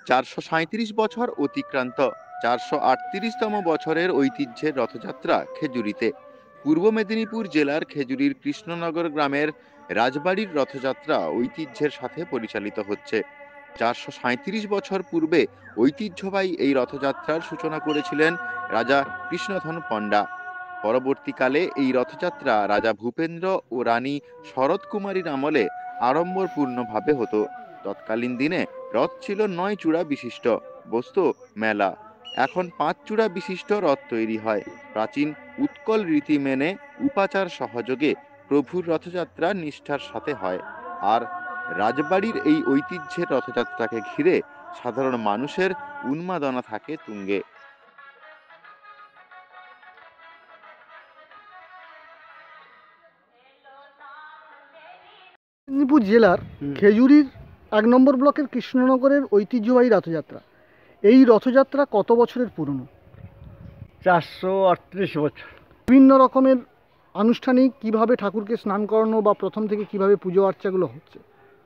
437 বছর অতিক্রান্ত 438তম বছরের ঐতিহ্যের রথযাত্রা খেজুরিতে। পূর্ব মেদিনীপুর জেলার খেজুরির কৃষ্ণনগর গ্রামের রাজবাড়ির রথযাত্রা ঐতিহ্যের সাথে পরিচালিত হচ্ছে। 437 বছর পূর্বে ঐতিহ্যবাহী এই রথযাত্রার সূচনা করেছিলেন রাজা কৃষ্ণধন পণ্ডা। পরবর্তীকালে এই রথযাত্রা রাজা ভূপেন্দ্র ও রানী শরৎ কুমারীর আমলে আড়ম্বরপূর্ণভাবে হতো। তৎকালীন দিনে রথ ছিল 9 চূড়া বিশিষ্ট, বস্তু মেলা। এখন 5 চূড়া বিশিষ্ট রথ তৈরি হয়। প্রাচীন উৎকল রীতি মেনে উপাচার সহযোগে প্রভুর রথযাত্রা নিষ্ঠার সাথে হয়। আর রাজবাড়ির এই ঐতিহ্যের রথযাত্রাকে ঘিরে সাধারণ মানুষের উন্মাদনা থাকে তুঙ্গে। মেদিনীপুর জেলার খেজুরির 1 নম্বর ব্লকের কৃষ্ণনগরের ঐতিহ্যবাহী রথযাত্রা। এই রথযাত্রা কত বছরের পুরনো? 438 বছর। বিভিন্ন রকমের আনুষ্ঠানিক কিভাবে ঠাকুরকে স্নান করানো বা প্রথম থেকে কিভাবে পুজো আর্চাগুলো হচ্ছে?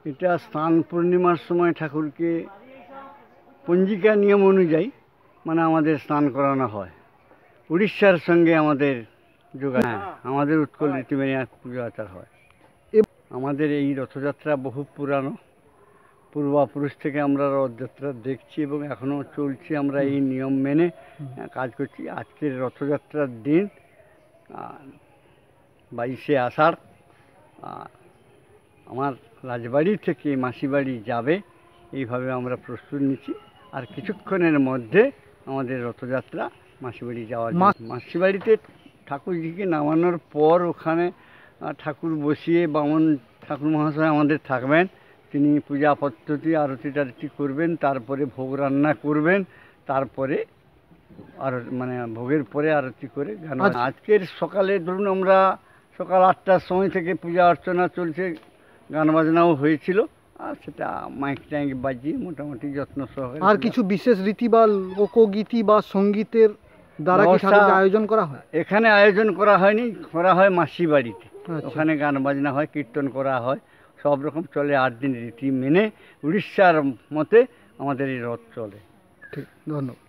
এটা স্নান পূর্ণিমার সময় ঠাকুরকে পঞ্জিকা নিয়ম অনুযায়ী আমাদের স্নান করানো হয়। উড়িষ্যার সঙ্গে আমাদের যোগাযোগ, আমাদের উৎকল রীতি মেনে পুজো আচার হয়। আমাদের এই রথযাত্রা বহু পুরানো, পূর্বপুরুষ থেকে আমরা রথযাত্রা দেখছি এবং এখনও চলছে। আমরা এই নিয়ম মেনে কাজ করছি। আজকের রথযাত্রার দিন 22শে আষাঢ় আমার রাজবাড়ি থেকে মাসিবাড়ি যাবে, এইভাবে আমরা প্রস্তুত নিচ্ছি। আর কিছুক্ষণের মধ্যে আমাদের রথযাত্রা মাসিবাড়ি যাওয়ার মাসিবাড়িতে ঠাকুরজিকে নামানোর পর ওখানে ঠাকুর বসিয়ে বামন ঠাকুর মহাশয় আমাদের থাকবেন। তিনি পূজা পদ্ধতি আরতি টারতি করবেন, তারপরে ভোগ রান্না করবেন, তারপরে আর ভোগের পরে আরতি করে গান। আজকের সকালে ধরুন আমরা সকাল 8টার সময় থেকে পূজা অর্চনা চলছে, গান বাজনাও হয়েছিল। আর সেটা মাইক টাইক বাজিয়ে মোটামুটি যত্ন সহকারে। আর কিছু বিশেষ রীতি বা লোকগীতি বা সঙ্গীতের দ্বারা কি ঠাকুরকে আয়োজন করা হয়? এখানে আয়োজন করা হয়নি, করা হয় মাসি বাড়িতে। ওখানে গান বাজনা হয়, কীর্তন করা হয়, সব রকম চলে। 8 দিন রীতি মেনে উড়িষ্যার মতে আমাদের এই রথ চলে। ঠিক, ধন্যবাদ।